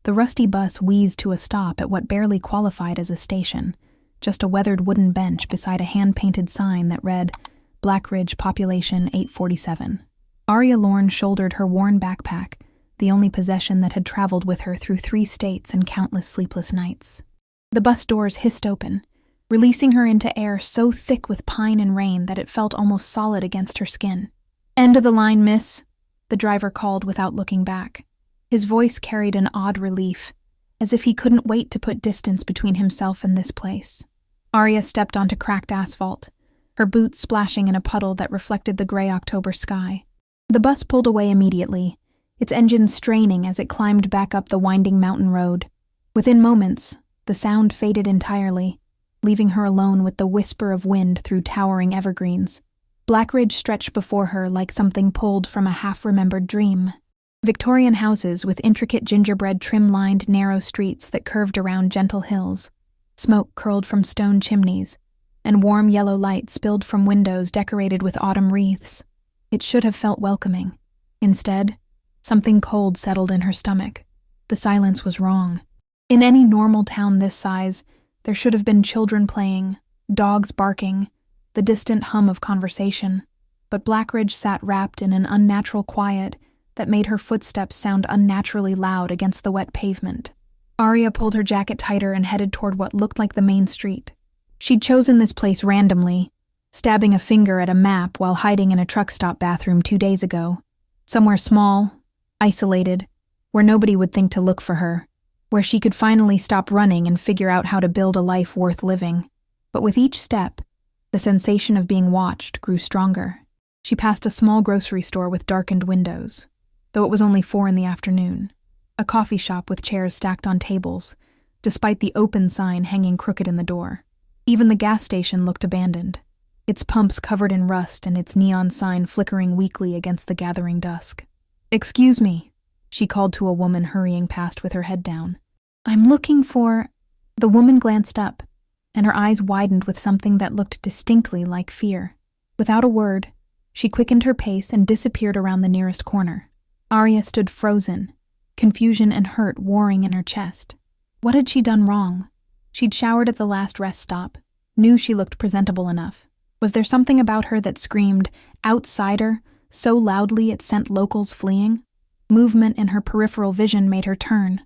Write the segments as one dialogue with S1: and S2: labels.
S1: The rusty bus wheezed to a stop at what barely qualified as a station, just a weathered wooden bench beside a hand-painted sign that read, Black Ridge Population 847. Arya Lorne shouldered her worn backpack, the only possession that had traveled with her through 3 states and countless sleepless nights. The bus doors hissed open, releasing her into air so thick with pine and rain that it felt almost solid against her skin. "End of the line, miss," the driver called without looking back. His voice carried an odd relief, as if he couldn't wait to put distance between himself and this place. Arya stepped onto cracked asphalt, her boots splashing in a puddle that reflected the gray October sky. The bus pulled away immediately, its engine straining as it climbed back up the winding mountain road. Within moments, the sound faded entirely, leaving her alone with the whisper of wind through towering evergreens. Black Ridge stretched before her like something pulled from a half-remembered dream. Victorian houses with intricate gingerbread trim-lined narrow streets that curved around gentle hills. Smoke curled from stone chimneys, and warm yellow light spilled from windows decorated with autumn wreaths. It should have felt welcoming. Instead, something cold settled in her stomach. The silence was wrong. In any normal town this size, there should have been children playing, dogs barking, the distant hum of conversation. But Black Ridge sat wrapped in an unnatural quiet that made her footsteps sound unnaturally loud against the wet pavement. Arya pulled her jacket tighter and headed toward what looked like the main street. She'd chosen this place randomly, stabbing a finger at a map while hiding in a truck stop bathroom 2 days ago. Somewhere small, isolated, where nobody would think to look for her, where she could finally stop running and figure out how to build a life worth living. But with each step, the sensation of being watched grew stronger. She passed a small grocery store with darkened windows, though it was only 4 in the afternoon. A coffee shop with chairs stacked on tables, despite the open sign hanging crooked in the door. Even the gas station looked abandoned, its pumps covered in rust and its neon sign flickering weakly against the gathering dusk. "Excuse me," she called to a woman hurrying past with her head down. "I'm looking for—" The woman glanced up, and her eyes widened with something that looked distinctly like fear. Without a word, she quickened her pace and disappeared around the nearest corner. Arya stood frozen, confusion and hurt warring in her chest. What had she done wrong? She'd showered at the last rest stop, knew she looked presentable enough. Was there something about her that screamed, "outsider," so loudly it sent locals fleeing? Movement in her peripheral vision made her turn.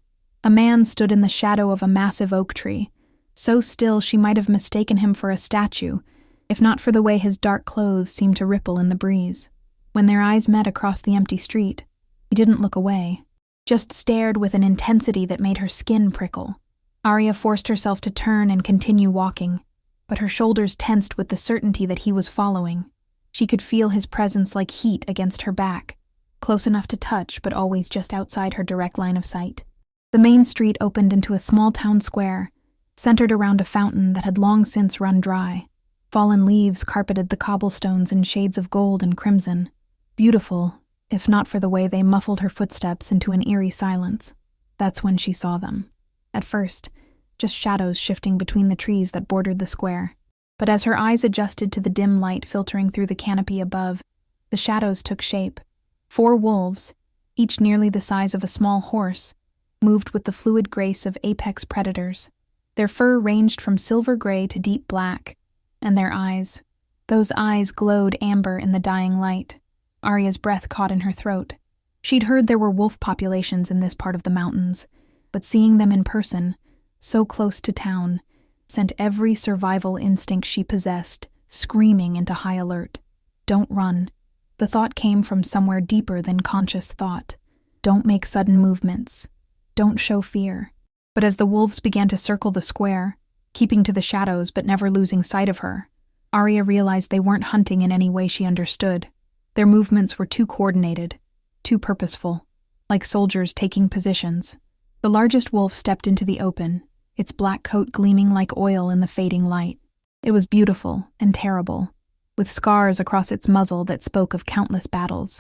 S1: A man stood in the shadow of a massive oak tree, so still she might have mistaken him for a statue, if not for the way his dark clothes seemed to ripple in the breeze. When their eyes met across the empty street, he didn't look away, just stared with an intensity that made her skin prickle. Arya forced herself to turn and continue walking, but her shoulders tensed with the certainty that he was following. She could feel his presence like heat against her back, close enough to touch but always just outside her direct line of sight. The main street opened into a small town square, centered around a fountain that had long since run dry. Fallen leaves carpeted the cobblestones in shades of gold and crimson, beautiful, if not for the way they muffled her footsteps into an eerie silence. That's when she saw them. At first, just shadows shifting between the trees that bordered the square. But as her eyes adjusted to the dim light filtering through the canopy above, the shadows took shape. 4 wolves, each nearly the size of a small horse, moved with the fluid grace of apex predators. Their fur ranged from silver gray to deep black, and their eyes, those eyes glowed amber in the dying light. Arya's breath caught in her throat. She'd heard there were wolf populations in this part of the mountains, but seeing them in person, so close to town, sent every survival instinct she possessed screaming into high alert. Don't run. The thought came from somewhere deeper than conscious thought. Don't make sudden movements. Don't show fear. But as the wolves began to circle the square, keeping to the shadows but never losing sight of her, Arya realized they weren't hunting in any way she understood. Their movements were too coordinated, too purposeful, like soldiers taking positions. The largest wolf stepped into the open, its black coat gleaming like oil in the fading light. It was beautiful and terrible, with scars across its muzzle that spoke of countless battles.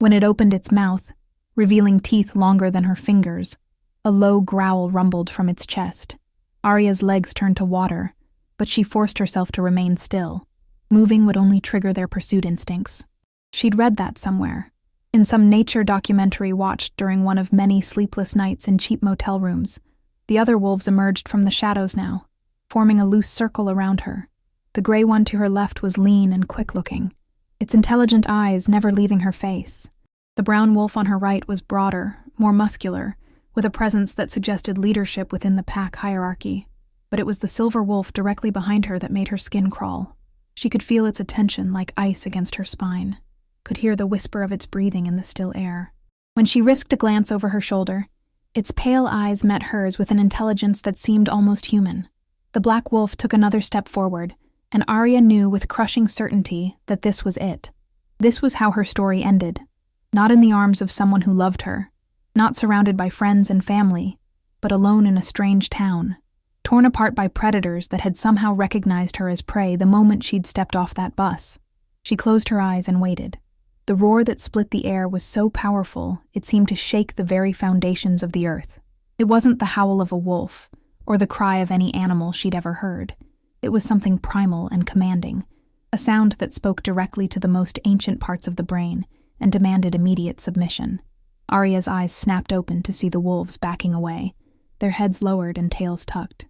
S1: When it opened its mouth, revealing teeth longer than her fingers, a low growl rumbled from its chest. Arya's legs turned to water, but she forced herself to remain still. Moving would only trigger their pursuit instincts. She'd read that somewhere. In some nature documentary watched during one of many sleepless nights in cheap motel rooms, the other wolves emerged from the shadows now, forming a loose circle around her. The gray one to her left was lean and quick-looking, its intelligent eyes never leaving her face. The brown wolf on her right was broader, more muscular, with a presence that suggested leadership within the pack hierarchy. But it was the silver wolf directly behind her that made her skin crawl. She could feel its attention like ice against her spine, could hear the whisper of its breathing in the still air. When she risked a glance over her shoulder, its pale eyes met hers with an intelligence that seemed almost human. The black wolf took another step forward, and Arya knew with crushing certainty that this was it. This was how her story ended. Not in the arms of someone who loved her, not surrounded by friends and family, but alone in a strange town, torn apart by predators that had somehow recognized her as prey the moment she'd stepped off that bus. She closed her eyes and waited. The roar that split the air was so powerful it seemed to shake the very foundations of the earth. It wasn't the howl of a wolf, or the cry of any animal she'd ever heard. It was something primal and commanding, a sound that spoke directly to the most ancient parts of the brain and demanded immediate submission. Arya's eyes snapped open to see the wolves backing away, their heads lowered and tails tucked.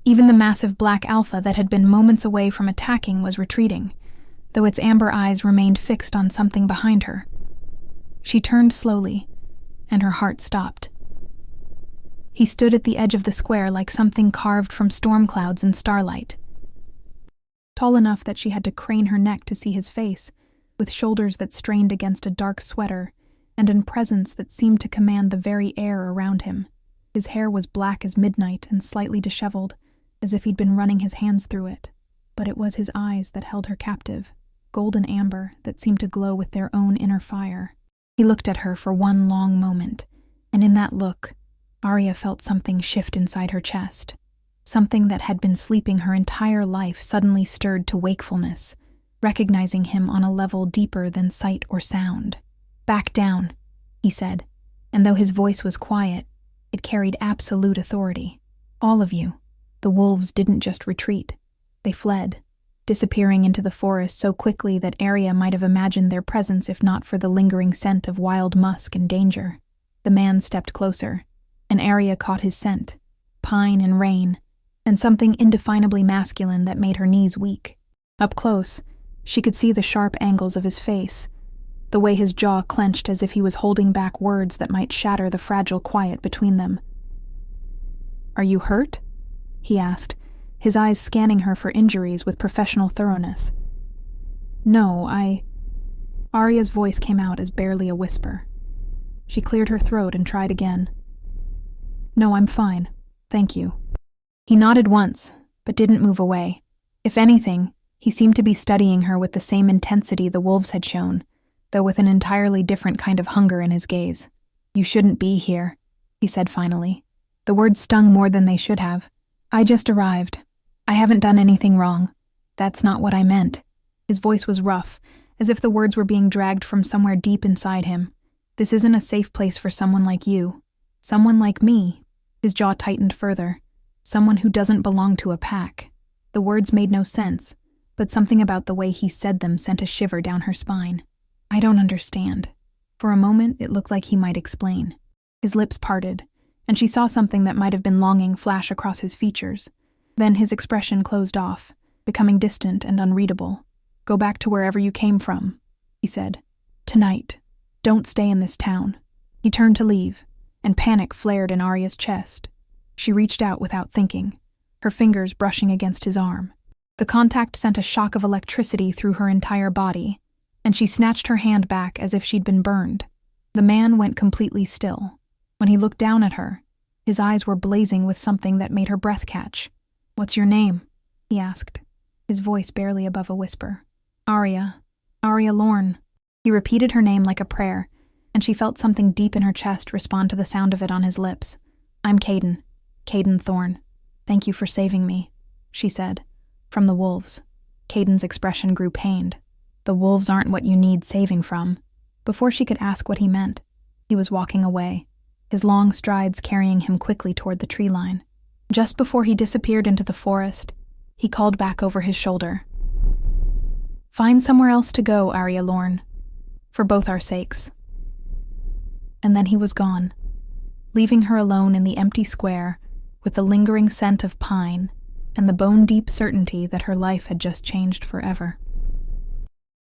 S1: Even the massive black alpha that had been moments away from attacking was retreating, though its amber eyes remained fixed on something behind her. She turned slowly, and her heart stopped. He stood at the edge of the square like something carved from storm clouds and starlight. Tall enough that she had to crane her neck to see his face, with shoulders that strained against a dark sweater, and in presence that seemed to command the very air around him. His hair was black as midnight and slightly disheveled, as if he'd been running his hands through it. But it was his eyes that held her captive, golden amber that seemed to glow with their own inner fire. He looked at her for one long moment, and in that look, Arya felt something shift inside her chest. Something that had been sleeping her entire life suddenly stirred to wakefulness, recognizing him on a level deeper than sight or sound. "Back down," he said, and though his voice was quiet, it carried absolute authority. "All of you." The wolves didn't just retreat. They fled, disappearing into the forest so quickly that Arya might have imagined their presence if not for the lingering scent of wild musk and danger. The man stepped closer, and Arya caught his scent, pine and rain, and something indefinably masculine that made her knees weak. Up close, she could see the sharp angles of his face, the way his jaw clenched as if he was holding back words that might shatter the fragile quiet between them. "Are you hurt?" he asked, his eyes scanning her for injuries with professional thoroughness. "No, Arya's voice came out as barely a whisper. She cleared her throat and tried again. "No, I'm fine. Thank you." He nodded once, but didn't move away. If anything, he seemed to be studying her with the same intensity the wolves had shown, though with an entirely different kind of hunger in his gaze. "You shouldn't be here," he said finally. The words stung more than they should have. "I just arrived. I haven't done anything wrong. That's not what I meant." His voice was rough, as if the words were being dragged from somewhere deep inside him. "This isn't a safe place for someone like you. Someone like me." His jaw tightened further. "Someone who doesn't belong to a pack." The words made no sense, but something about the way he said them sent a shiver down her spine. "I don't understand." For a moment, it looked like he might explain. His lips parted, and she saw something that might have been longing flash across his features. Then his expression closed off, becoming distant and unreadable. "Go back to wherever you came from," he said. "Tonight. Don't stay in this town." He turned to leave, and panic flared in Arya's chest. She reached out without thinking, her fingers brushing against his arm. The contact sent a shock of electricity through her entire body, and she snatched her hand back as if she'd been burned. The man went completely still. When he looked down at her, his eyes were blazing with something that made her breath catch. "What's your name?" he asked, his voice barely above a whisper. "Arya. Arya Lorne." He repeated her name like a prayer, and she felt something deep in her chest respond to the sound of it on his lips. "I'm Caden. Caden Thorne. Thank you for saving me," she said. "From the wolves." Caden's expression grew pained. "The wolves aren't what you need saving from." Before she could ask what he meant, he was walking away, his long strides carrying him quickly toward the tree line. Just before he disappeared into the forest, he called back over his shoulder. "Find somewhere else to go, Arya Lorne. For both our sakes." and then he was gone, leaving her alone in the empty square with the lingering scent of pine and the bone-deep certainty that her life had just changed forever.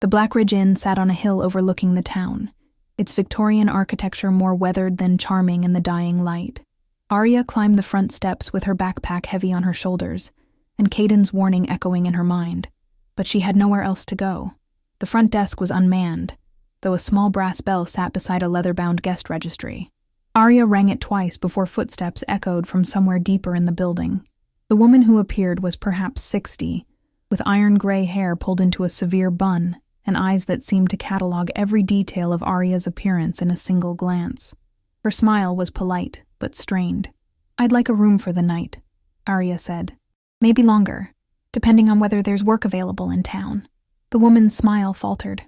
S1: The Blackridge Inn sat on a hill overlooking the town, its Victorian architecture more weathered than charming in the dying light. Arya climbed the front steps with her backpack heavy on her shoulders, and Caden's warning echoing in her mind. But she had nowhere else to go. The front desk was unmanned, though a small brass bell sat beside a leather-bound guest registry. Arya rang it twice before footsteps echoed from somewhere deeper in the building. The woman who appeared was perhaps 60, with iron-gray hair pulled into a severe bun and eyes that seemed to catalog every detail of Arya's appearance in a single glance. Her smile was polite, but strained. "I'd like a room for the night," Arya said. "Maybe longer, depending on whether there's work available in town." The woman's smile faltered.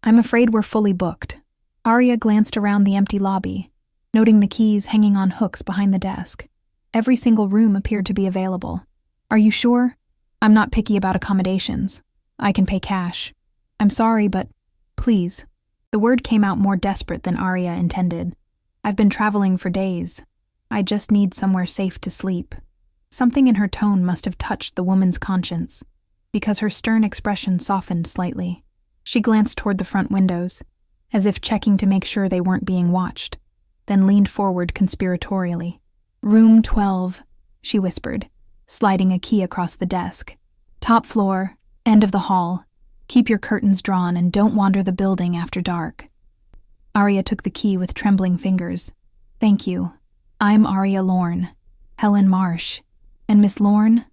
S1: "I'm afraid we're fully booked." Arya glanced around the empty lobby, noting the keys hanging on hooks behind the desk. Every single room appeared to be available. "Are you sure? I'm not picky about accommodations. I can pay cash." "I'm sorry, but please." The word came out more desperate than Arya intended. "I've been traveling for days. I just need somewhere safe to sleep." Something in her tone must have touched the woman's conscience, because her stern expression softened slightly. She glanced toward the front windows, as if checking to make sure they weren't being watched, then leaned forward conspiratorially. "Room 12, she whispered, sliding a key across the desk. "Top floor, end of the hall. Keep your curtains drawn and don't wander the building after dark." Arya took the key with trembling fingers. "Thank you. I'm Arya Lorne, Helen Marsh. And Miss Lorne?"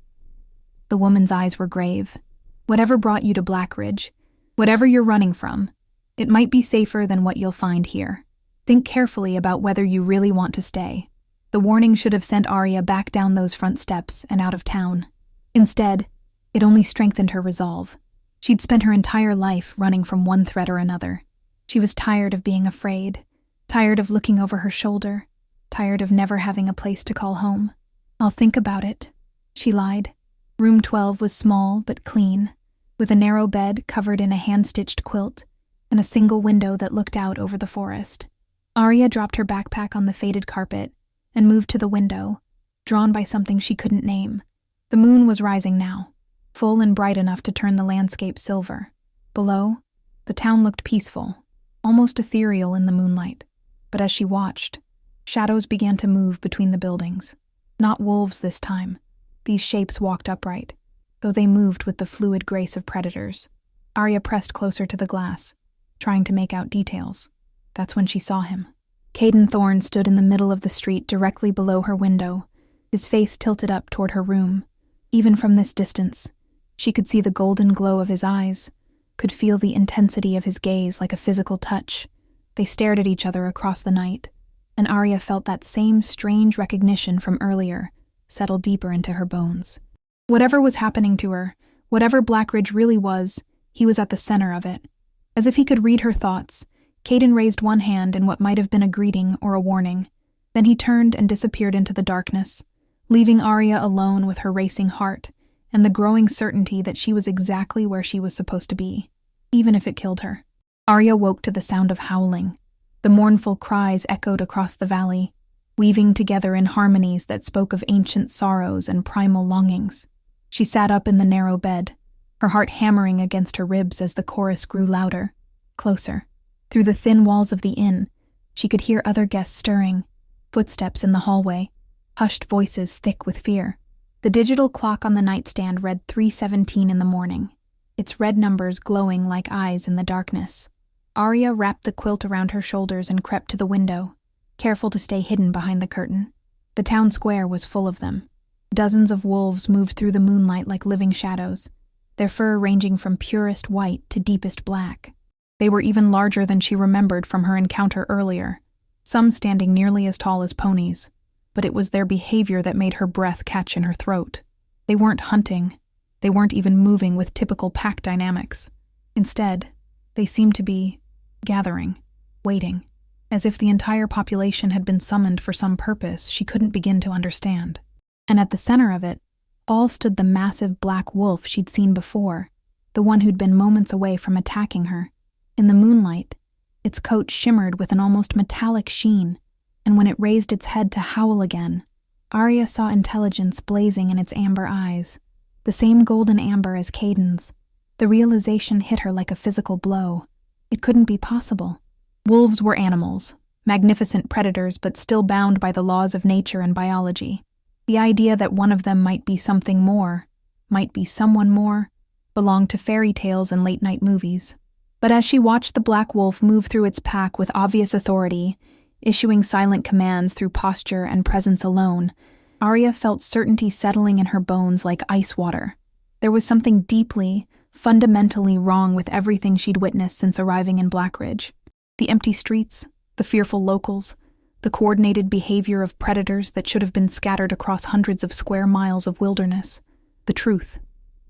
S1: The woman's eyes were grave. "Whatever brought you to Blackridge, whatever you're running from, it might be safer than what you'll find here. Think carefully about whether you really want to stay." The warning should have sent Arya back down those front steps and out of town. Instead, it only strengthened her resolve. She'd spent her entire life running from one threat or another. She was tired of being afraid, tired of looking over her shoulder, tired of never having a place to call home. "I'll think about it," she lied. Room 12 was small but clean, with a narrow bed covered in a hand-stitched quilt and a single window that looked out over the forest. Arya dropped her backpack on the faded carpet and moved to the window, drawn by something she couldn't name. The moon was rising now, full and bright enough to turn the landscape silver. Below, the town looked peaceful, almost ethereal in the moonlight. But as she watched, shadows began to move between the buildings. Not wolves this time. These shapes walked upright, though they moved with the fluid grace of predators. Arya pressed closer to the glass, trying to make out details. That's when she saw him. Caden Thorne stood in the middle of the street directly below her window, his face tilted up toward her room. Even from this distance, she could see the golden glow of his eyes, could feel the intensity of his gaze like a physical touch. They stared at each other across the night, and Arya felt that same strange recognition from earlier settle deeper into her bones. Whatever was happening to her, whatever Blackridge really was, he was at the center of it. As if he could read her thoughts, Caden raised one hand in what might have been a greeting or a warning. Then he turned and disappeared into the darkness, leaving Arya alone with her racing heart and the growing certainty that she was exactly where she was supposed to be, even if it killed her. Arya woke to the sound of howling. The mournful cries echoed across the valley, weaving together in harmonies that spoke of ancient sorrows and primal longings. She sat up in the narrow bed, her heart hammering against her ribs as the chorus grew louder, closer. Through the thin walls of the inn, she could hear other guests stirring, footsteps in the hallway, hushed voices thick with fear. The digital clock on the nightstand read 3:17 in the morning, its red numbers glowing like eyes in the darkness. Arya wrapped the quilt around her shoulders and crept to the window, careful to stay hidden behind the curtain. The town square was full of them. Dozens of wolves moved through the moonlight like living shadows, their fur ranging from purest white to deepest black. They were even larger than she remembered from her encounter earlier, some standing nearly as tall as ponies, but it was their behavior that made her breath catch in her throat. They weren't hunting. They weren't even moving with typical pack dynamics. Instead, they seemed to be gathering, waiting, as if the entire population had been summoned for some purpose she couldn't begin to understand. And at the center of it, all stood the massive black wolf she'd seen before, the one who'd been moments away from attacking her. In the moonlight, Its coat shimmered with an almost metallic sheen, and when it raised its head to howl again, Arya saw intelligence blazing in its amber eyes, the same golden amber as Caden's. The realization hit her like a physical blow. It couldn't be possible. Wolves were animals, magnificent predators but still bound by the laws of nature and biology. The idea that one of them might be something more, might be someone more, belonged to fairy tales and late-night movies. But as she watched the black wolf move through its pack with obvious authority, issuing silent commands through posture and presence alone, Arya felt certainty settling in her bones like ice water. There was something deeply, fundamentally wrong with everything she'd witnessed since arriving in Blackridge. The empty streets, the fearful locals, the coordinated behavior of predators that should have been scattered across hundreds of square miles of wilderness. The truth,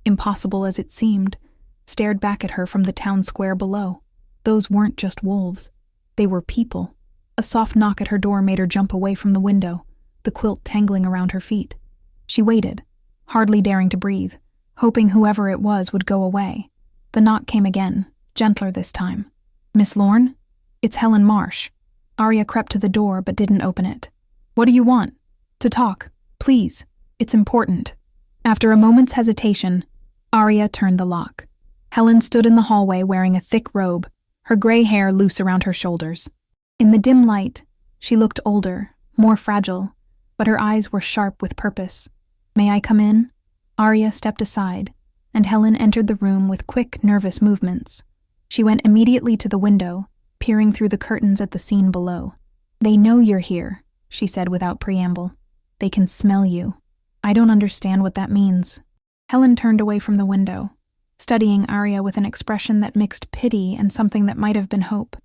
S1: impossible as it seemed, stared back at her from the town square below. Those weren't just wolves. They were people. A soft knock at her door made her jump away from the window, the quilt tangling around her feet. She waited, hardly daring to breathe, hoping whoever it was would go away. The knock came again, gentler this time. "Miss Lorne? It's Helen Marsh." Arya crept to the door but didn't open it. "What do you want?" "To talk, please. It's important." After a moment's hesitation, Arya turned the lock. Helen stood in the hallway wearing a thick robe, her gray hair loose around her shoulders. In the dim light, she looked older, more fragile, but her eyes were sharp with purpose. "May I come in?" Arya stepped aside, and Helen entered the room with quick, nervous movements. She went immediately to the window, peering through the curtains at the scene below. "They know you're here," she said without preamble. "They can smell you." "I don't understand what that means." Helen turned away from the window, studying Arya with an expression that mixed pity and something that might have been hope.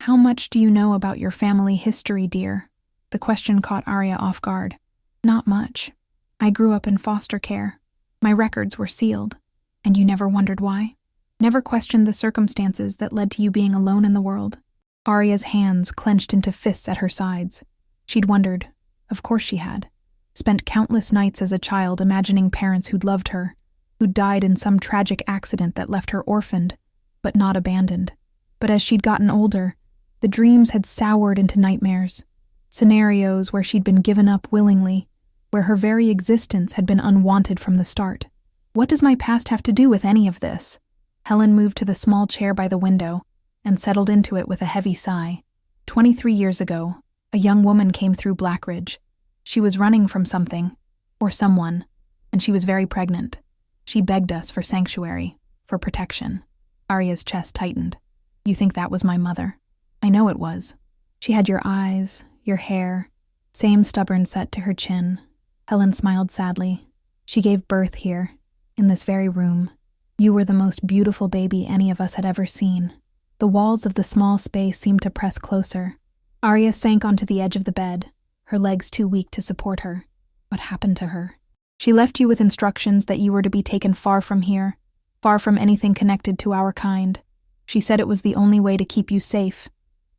S1: "How much do you know about your family history, dear?" The question caught Arya off guard. "Not much. I grew up in foster care. My records were sealed. And you never wondered why? Never questioned the circumstances that led to you being alone in the world?" Arya's hands clenched into fists at her sides. She'd wondered. Of course she had. Spent countless nights as a child imagining parents who'd loved her, who'd died in some tragic accident that left her orphaned, but not abandoned. But as she'd gotten older, the dreams had soured into nightmares, scenarios where she'd been given up willingly, where her very existence had been unwanted from the start. "What does my past have to do with any of this?" Helen moved to the small chair by the window and settled into it with a heavy sigh. 23 years ago, a young woman came through Blackridge. She was running from something, or someone, and she was very pregnant. She begged us for sanctuary, for protection. Arya's chest tightened. "You think that was my mother?" "I know it was. She had your eyes, your hair, same stubborn set to her chin." Helen smiled sadly. "She gave birth here, in this very room. You were the most beautiful baby any of us had ever seen." The walls of the small space seemed to press closer. Arya sank onto the edge of the bed, her legs too weak to support her. What happened to her? "She left you with instructions that you were to be taken far from here, far from anything connected to our kind. She said it was the only way to keep you safe."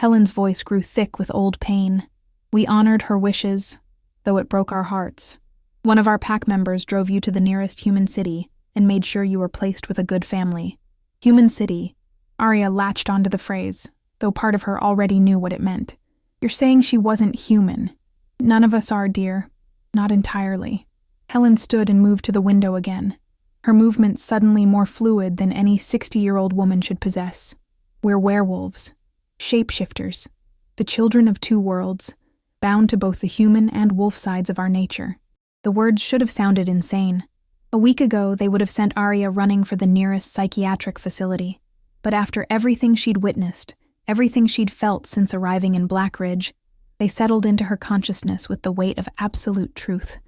S1: Helen's voice grew thick with old pain. "We honored her wishes, though it broke our hearts. One of our pack members drove you to the nearest human city and made sure you were placed with a good family." Human city. Arya latched onto the phrase, though part of her already knew what it meant. "You're saying she wasn't human?" "None of us are, dear. Not entirely." Helen stood and moved to the window again, her movements suddenly more fluid than any 60-year-old woman should possess. "We're werewolves. Shapeshifters. The children of two worlds, bound to both the human and wolf sides of our nature." The words should have sounded insane. A week ago, they would have sent Arya running for the nearest psychiatric facility. But after everything she'd witnessed, everything she'd felt since arriving in Blackridge, they settled into her consciousness with the weight of absolute truth.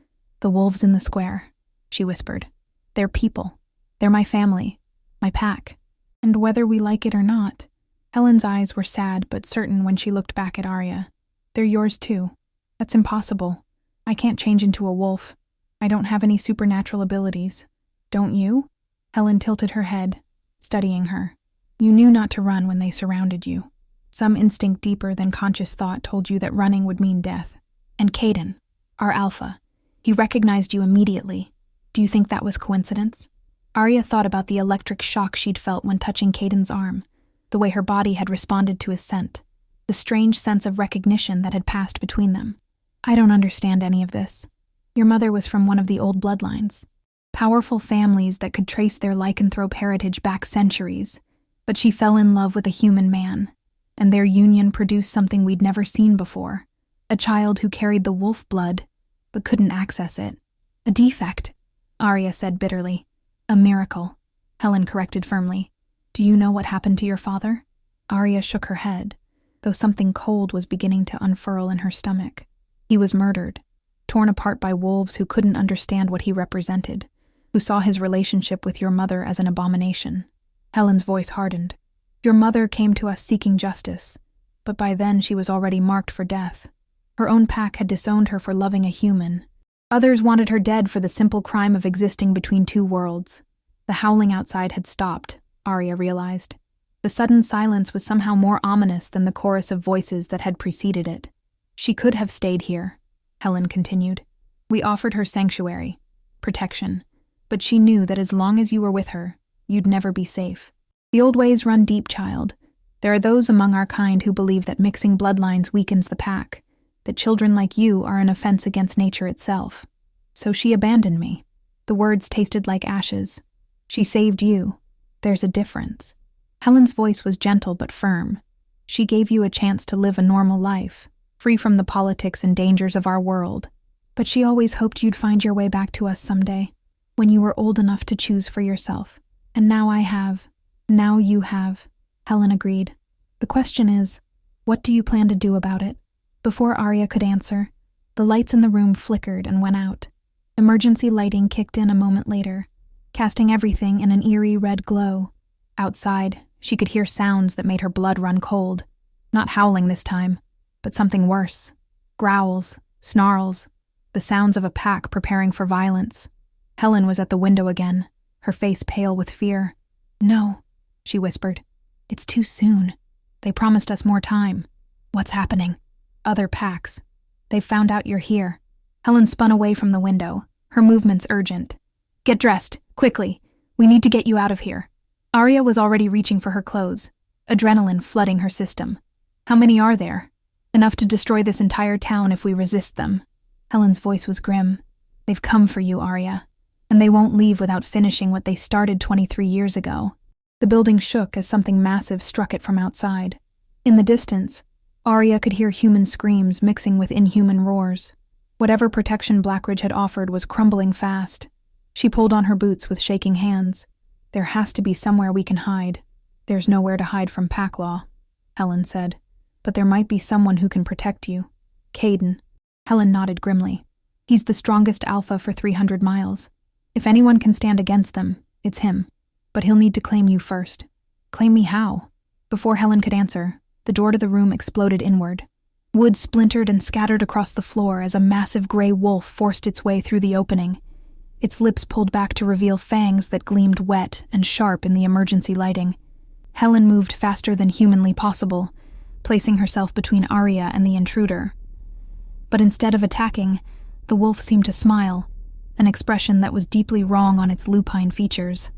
S1: "The wolves in the square," she whispered. "They're people. They're my family, my pack. And whether we like it or not," Helen's eyes were sad but certain when she looked back at Arya, "they're yours too. That's impossible. I can't change into a wolf. I don't have any supernatural abilities. Don't you?" Helen tilted her head, studying her. "You knew not to run when they surrounded you. Some instinct deeper than conscious thought told you that running would mean death. And Caden, our alpha, he recognized you immediately. Do you think that was coincidence?" Arya thought about the electric shock she'd felt when touching Caden's arm, the way her body had responded to his scent, the strange sense of recognition that had passed between them. I don't understand any of this. Your mother was from one of the old bloodlines, powerful families that could trace their lycanthrope heritage back centuries, but she fell in love with a human man, and their union produced something we'd never seen before, a child who carried the wolf blood, but couldn't access it. A defect, Arya said bitterly. A miracle, Helen corrected firmly. Do you know what happened to your father? Arya shook her head, though something cold was beginning to unfurl in her stomach. He was murdered, torn apart by wolves who couldn't understand what he represented, who saw his relationship with your mother as an abomination. Helen's voice hardened. Your mother came to us seeking justice, but by then she was already marked for death. Her own pack had disowned her for loving a human. Others wanted her dead for the simple crime of existing between two worlds. The howling outside had stopped, Arya realized. The sudden silence was somehow more ominous than the chorus of voices that had preceded it. She could have stayed here, Helen continued. We offered her sanctuary, protection, but she knew that as long as you were with her, you'd never be safe. The old ways run deep, child. There are those among our kind who believe that mixing bloodlines weakens the pack, that children like you are an offense against nature itself. So she abandoned me. The words tasted like ashes. She saved you. There's a difference. Helen's voice was gentle but firm. She gave you a chance to live a normal life, free from the politics and dangers of our world. But she always hoped you'd find your way back to us someday, when you were old enough to choose for yourself. And now I have. Now you have. Helen agreed. The question is, what do you plan to do about it? Before Arya could answer, the lights in the room flickered and went out. Emergency lighting kicked in a moment later, casting everything in an eerie red glow. Outside, she could hear sounds that made her blood run cold. Not howling this time, but something worse. Growls, snarls, the sounds of a pack preparing for violence. Helen was at the window again, her face pale with fear. No, she whispered. It's too soon. They promised us more time. What's happening? Other packs. They've found out you're here. Helen spun away from the window, her movements urgent. Get dressed, quickly. We need to get you out of here. Arya was already reaching for her clothes, adrenaline flooding her system. How many are there? Enough to destroy this entire town if we resist them. Helen's voice was grim. They've come for you, Arya, and they won't leave without finishing what they started 23 years ago. The building shook as something massive struck it from outside. In the distance, Arya could hear human screams mixing with inhuman roars. Whatever protection Blackridge had offered was crumbling fast. She pulled on her boots with shaking hands. There has to be somewhere we can hide. There's nowhere to hide from pack law, Helen said. But there might be someone who can protect you. Caden. Helen nodded grimly. He's the strongest alpha for 300 miles. If anyone can stand against them, it's him. But he'll need to claim you first. Claim me how? Before Helen could answer, the door to the room exploded inward. Wood splintered and scattered across the floor as a massive gray wolf forced its way through the opening. Its lips pulled back to reveal fangs that gleamed wet and sharp in the emergency lighting. Helen moved faster than humanly possible, placing herself between Arya and the intruder. But instead of attacking, the wolf seemed to smile, an expression that was deeply wrong on its lupine features.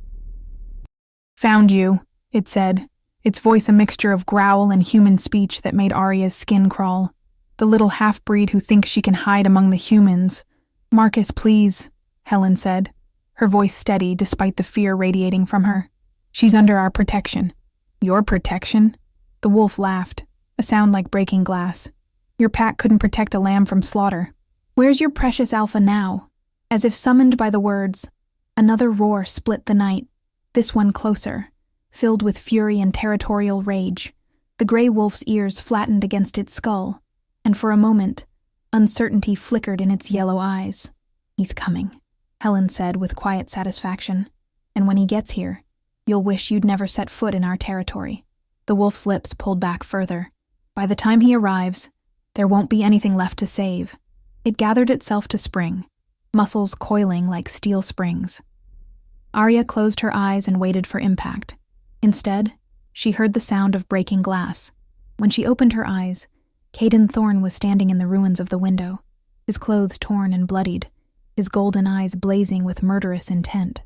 S1: Found you, it said, its voice a mixture of growl and human speech that made Arya's skin crawl. The little half-breed who thinks she can hide among the humans. Marcus, please, Helen said, her voice steady despite the fear radiating from her. She's under our protection. Your protection? The wolf laughed, a sound like breaking glass. Your pack couldn't protect a lamb from slaughter. Where's your precious alpha now? As if summoned by the words, another roar split the night, this one closer, filled with fury and territorial rage. The gray wolf's ears flattened against its skull, and for a moment, uncertainty flickered in its yellow eyes. He's coming, Helen said with quiet satisfaction. And when he gets here, you'll wish you'd never set foot in our territory. The wolf's lips pulled back further. By the time he arrives, there won't be anything left to save. It gathered itself to spring, muscles coiling like steel springs. Arya closed her eyes and waited for impact. Instead, she heard the sound of breaking glass. When she opened her eyes, Caden Thorne was standing in the ruins of the window, his clothes torn and bloodied, his golden eyes blazing with murderous intent.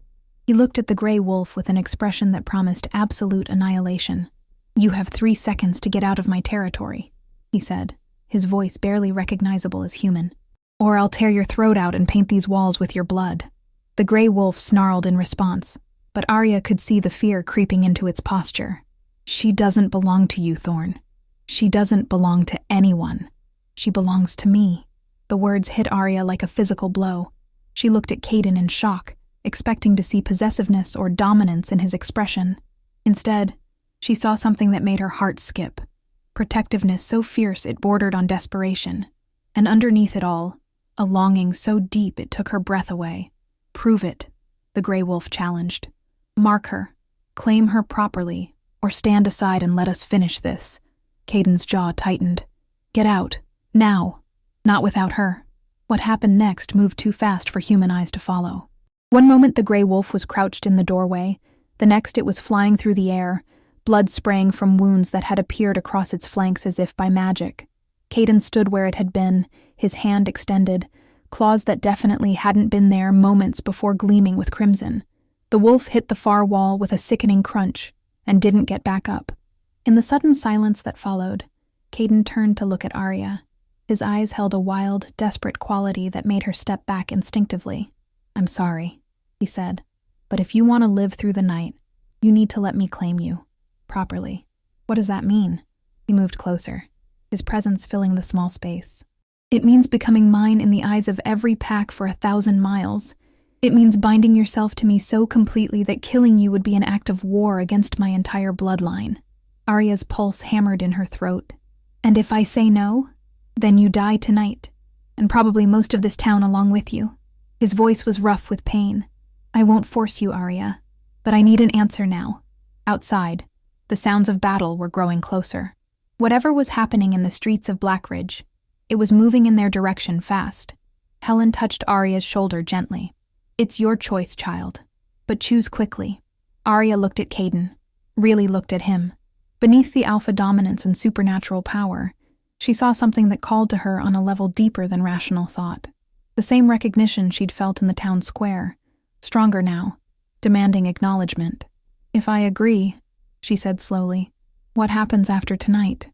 S1: He looked at the gray wolf with an expression that promised absolute annihilation. "You have 3 seconds to get out of my territory," he said, his voice barely recognizable as human. "Or I'll tear your throat out and paint these walls with your blood." The gray wolf snarled in response, but Arya could see the fear creeping into its posture. "She doesn't belong to you, Thorn. She doesn't belong to anyone. She belongs to me." The words hit Arya like a physical blow. She looked at Caden in shock, expecting to see possessiveness or dominance in his expression. Instead, she saw something that made her heart skip. Protectiveness so fierce it bordered on desperation. And underneath it all, a longing so deep it took her breath away. "Prove it," the gray wolf challenged. "Mark her, claim her properly, or stand aside and let us finish this." Caden's jaw tightened. "Get out, now." Not without her. What happened next moved too fast for human eyes to follow. One moment the gray wolf was crouched in the doorway, the next it was flying through the air, blood spraying from wounds that had appeared across its flanks as if by magic. Caden stood where it had been, his hand extended, claws that definitely hadn't been there moments before gleaming with crimson. The wolf hit the far wall with a sickening crunch and didn't get back up. In the sudden silence that followed, Caden turned to look at Arya. His eyes held a wild, desperate quality that made her step back instinctively. "I'm sorry," he said, "but if you want to live through the night, you need to let me claim you. Properly." "What does that mean?" He moved closer, his presence filling the small space. "It means becoming mine in the eyes of every pack for 1,000 miles. It means binding yourself to me so completely that killing you would be an act of war against my entire bloodline." Arya's pulse hammered in her throat. "And if I say no, then you die tonight, and probably most of this town along with you." His voice was rough with pain. "I won't force you, Arya, but I need an answer now." Outside, the sounds of battle were growing closer. Whatever was happening in the streets of Blackridge, it was moving in their direction fast. Helen touched Arya's shoulder gently. "It's your choice, child, but choose quickly." Arya looked at Caden, really looked at him. Beneath the alpha dominance and supernatural power, she saw something that called to her on a level deeper than rational thought. The same recognition she'd felt in the town square, stronger now, demanding acknowledgement. "If I agree," she said slowly, "what happens after tonight?"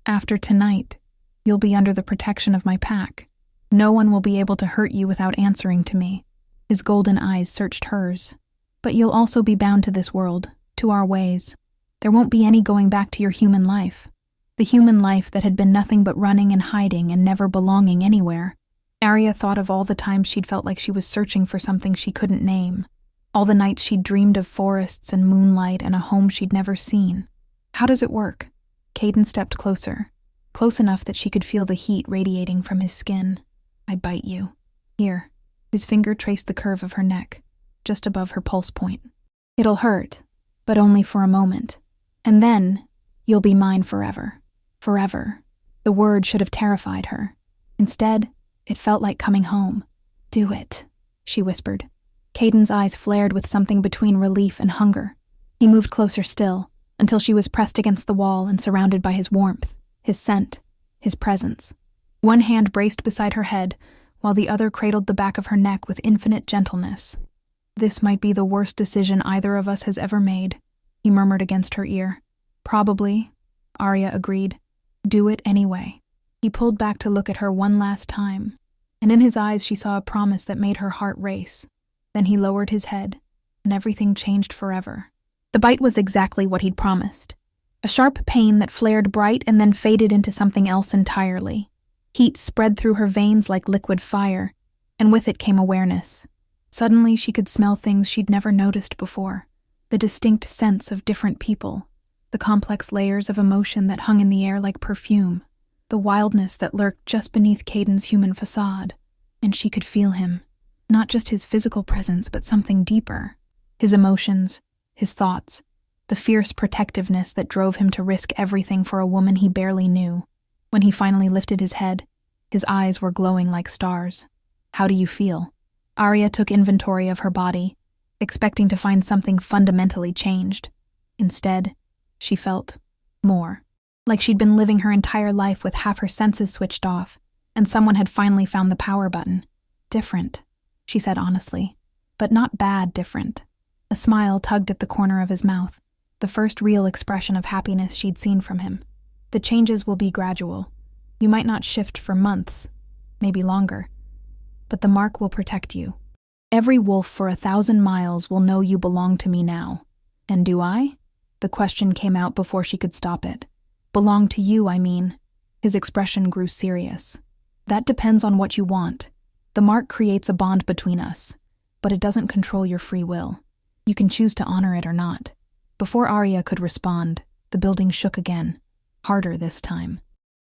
S1: "After tonight, you'll be under the protection of my pack. No one will be able to hurt you without answering to me." His golden eyes searched hers. "But you'll also be bound to this world, to our ways. There won't be any going back to your human life. The human life that had been nothing but running and hiding and never belonging anywhere." Arya thought of all the times she'd felt like she was searching for something she couldn't name. All the nights she'd dreamed of forests and moonlight and a home she'd never seen. "How does it work?" Caden stepped closer, close enough that she could feel the heat radiating from his skin. "I bite you. Here." His finger traced the curve of her neck, just above her pulse point. "It'll hurt, but only for a moment. And then, you'll be mine forever. Forever." The word should have terrified her. Instead, it felt like coming home. "Do it," she whispered. Caden's eyes flared with something between relief and hunger. He moved closer still, until she was pressed against the wall and surrounded by his warmth, his scent, his presence. One hand braced beside her head, while the other cradled the back of her neck with infinite gentleness. "This might be the worst decision either of us has ever made," he murmured against her ear. "Probably," Arya agreed. "Do it anyway." He pulled back to look at her one last time, and in his eyes she saw a promise that made her heart race. Then he lowered his head, and everything changed forever. The bite was exactly what he'd promised. A sharp pain that flared bright and then faded into something else entirely. Heat spread through her veins like liquid fire, and with it came awareness. Suddenly she could smell things she'd never noticed before. The distinct scents of different people. The complex layers of emotion that hung in the air like perfume. The wildness that lurked just beneath Caden's human facade. And she could feel him. Not just his physical presence, but something deeper. His emotions, his thoughts, the fierce protectiveness that drove him to risk everything for a woman he barely knew. When he finally lifted his head, his eyes were glowing like stars. "How do you feel?" Arya took inventory of her body, expecting to find something fundamentally changed. Instead, she felt more. Like she'd been living her entire life with half her senses switched off, and someone had finally found the power button. "Different," she said honestly, but not bad different. A smile tugged at the corner of his mouth. the first real expression of happiness she'd seen from him. The changes will be gradual. You might not shift for months, maybe longer, but the mark will protect you. Every wolf for 1,000 miles will know you belong to me now. And do I? The question came out before she could stop it. Belong to you, I mean. His expression grew serious. That depends on what you want. The mark creates a bond between us, but it doesn't control your free will. You can choose to honor it or not. Before Arya could respond, the building shook again, harder this time.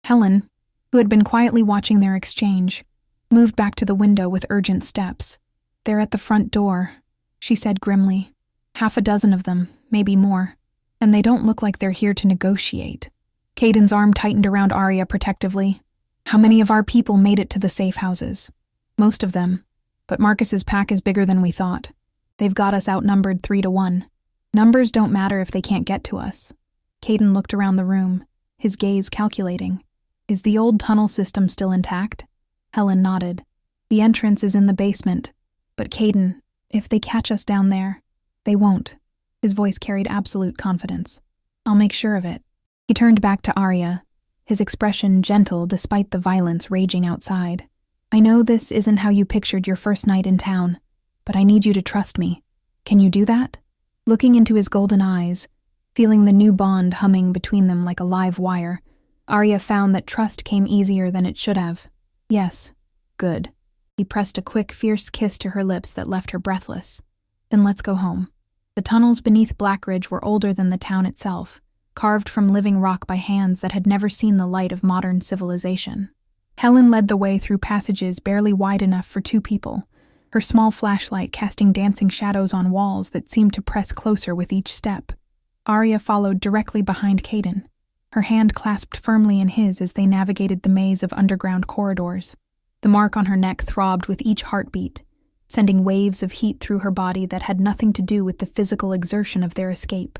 S1: Helen, who had been quietly watching their exchange, moved back to the window with urgent steps. "They're at the front door," she said grimly. "Half a dozen of them, maybe more. And they don't look like they're here to negotiate." Caden's arm tightened around Arya protectively. "How many of our people made it to the safe houses?" "Most of them. But Marcus's pack is bigger than we thought. They've got us outnumbered 3-1. Numbers don't matter if they can't get to us." Caden looked around the room, his gaze calculating. "Is the old tunnel system still intact?" Helen nodded. "The entrance is in the basement. But Caden, if they catch us down there, they won't." His voice carried absolute confidence. "I'll make sure of it." He turned back to Arya, his expression gentle despite the violence raging outside. "I know this isn't how you pictured your first night in town, but I need you to trust me. Can you do that?" Looking into his golden eyes, feeling the new bond humming between them like a live wire, Arya found that trust came easier than it should have. "Yes." "Good." He pressed a quick, fierce kiss to her lips that left her breathless. "Then let's go home." The tunnels beneath Blackridge were older than the town itself, carved from living rock by hands that had never seen the light of modern civilization. Helen led the way through passages barely wide enough for 2 people, her small flashlight casting dancing shadows on walls that seemed to press closer with each step. Arya followed directly behind Caden, her hand clasped firmly in his as they navigated the maze of underground corridors. The mark on her neck throbbed with each heartbeat, sending waves of heat through her body that had nothing to do with the physical exertion of their escape.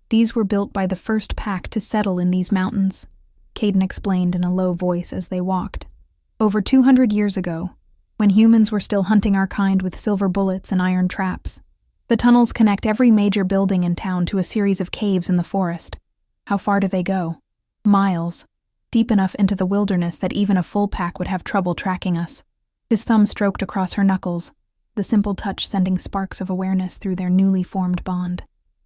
S1: "These were built by the first pack to settle in these mountains," Caden explained in a low voice as they walked. "Over 200 years ago, when humans were still hunting our kind with silver bullets and iron traps. The tunnels connect every major building in town to a series of caves in the forest. How far do they go? Miles, deep enough into the wilderness that even a full pack would have trouble tracking us." His thumb stroked across her knuckles, the simple touch sending sparks of awareness through their newly formed bond.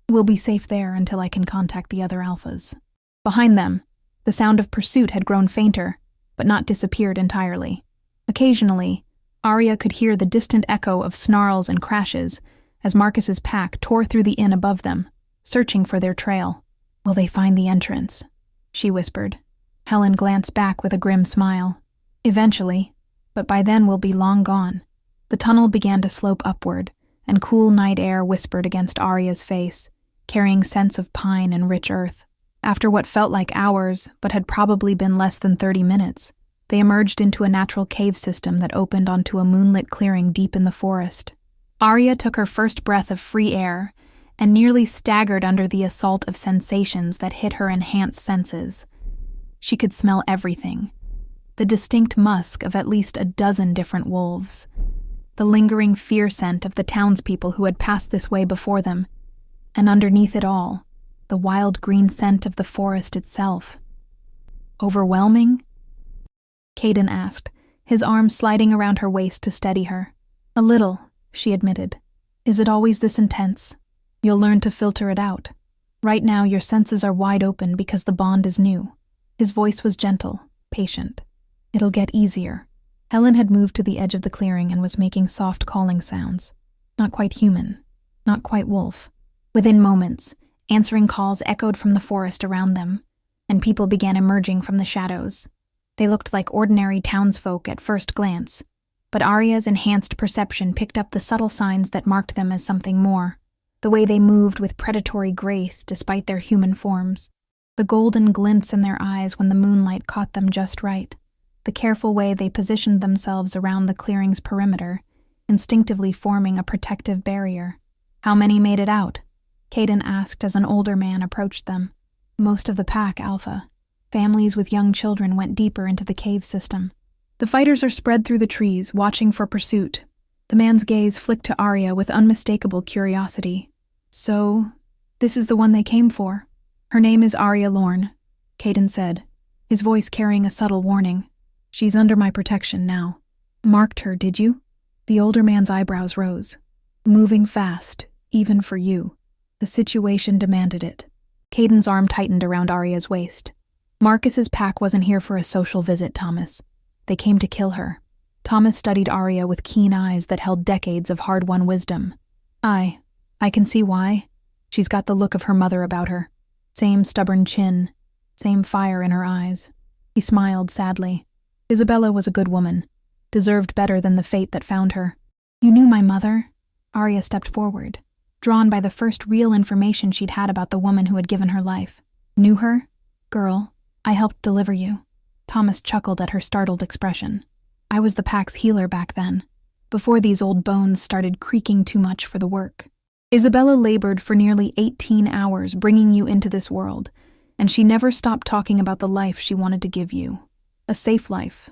S1: "We'll be safe there until I can contact the other alphas." Behind them, the sound of pursuit had grown fainter, but not disappeared entirely. Occasionally, Arya could hear the distant echo of snarls and crashes as Marcus's pack tore through the inn above them, searching for their trail. "Will they find the entrance?" she whispered. Helen glanced back with a grim smile. "Eventually, but by then we'll be long gone." The tunnel began to slope upward, and cool night air whispered against Arya's face, carrying scents of pine and rich earth. After what felt like hours, but had probably been less than 30 minutes, they emerged into a natural cave system that opened onto a moonlit clearing deep in the forest. Arya took her first breath of free air and nearly staggered under the assault of sensations that hit her enhanced senses. She could smell everything. The distinct musk of at least a dozen different wolves. The lingering fear scent of the townspeople who had passed this way before them. And underneath it all, the wild green scent of the forest itself. "Overwhelming?" Caden asked, his arm sliding around her waist to steady her. "A little," she admitted. "Is it always this intense? You'll learn to filter it out. Right now your senses are wide open because the bond is new." His voice was gentle, patient. "It'll get easier." Helen had moved to the edge of the clearing and was making soft calling sounds. Not quite human, not quite wolf. Within moments, answering calls echoed from the forest around them, and people began emerging from the shadows. They looked like ordinary townsfolk at first glance, but Arya's enhanced perception picked up the subtle signs that marked them as something more. The way they moved with predatory grace despite their human forms. The golden glints in their eyes when the moonlight caught them just right. The careful way they positioned themselves around the clearing's perimeter, instinctively forming a protective barrier. "How many made it out?" Caden asked as an older man approached them. "Most of the pack, Alpha. Families with young children went deeper into the cave system. The fighters are spread through the trees, watching for pursuit." The man's gaze flicked to Arya with unmistakable curiosity. "So, This is the one they came for. Her name is Arya Lorne, Caden said, his voice carrying a subtle warning. She's under my protection now. Marked her, did you? The older man's eyebrows rose. Moving fast, even for you. The situation demanded it. Caden's arm tightened around Arya's waist. Marcus's pack wasn't here for a social visit, Thomas. They came to kill her. Thomas studied Arya with keen eyes that held decades of hard-won wisdom. I can see why. She's got the look of her mother about her. Same stubborn chin, same fire in her eyes. He smiled sadly. Isabella was a good woman, deserved better than the fate that found her. You knew my mother? Arya stepped forward, drawn by the first real information she'd had about the woman who had given her life. Knew her? Girl, I helped deliver you. Thomas chuckled at her startled expression. I was the pack's healer back then, before these old bones started creaking too much for the work. Isabella labored for nearly 18 hours bringing you into this world, and she never stopped talking about the life she wanted to give you. A safe life,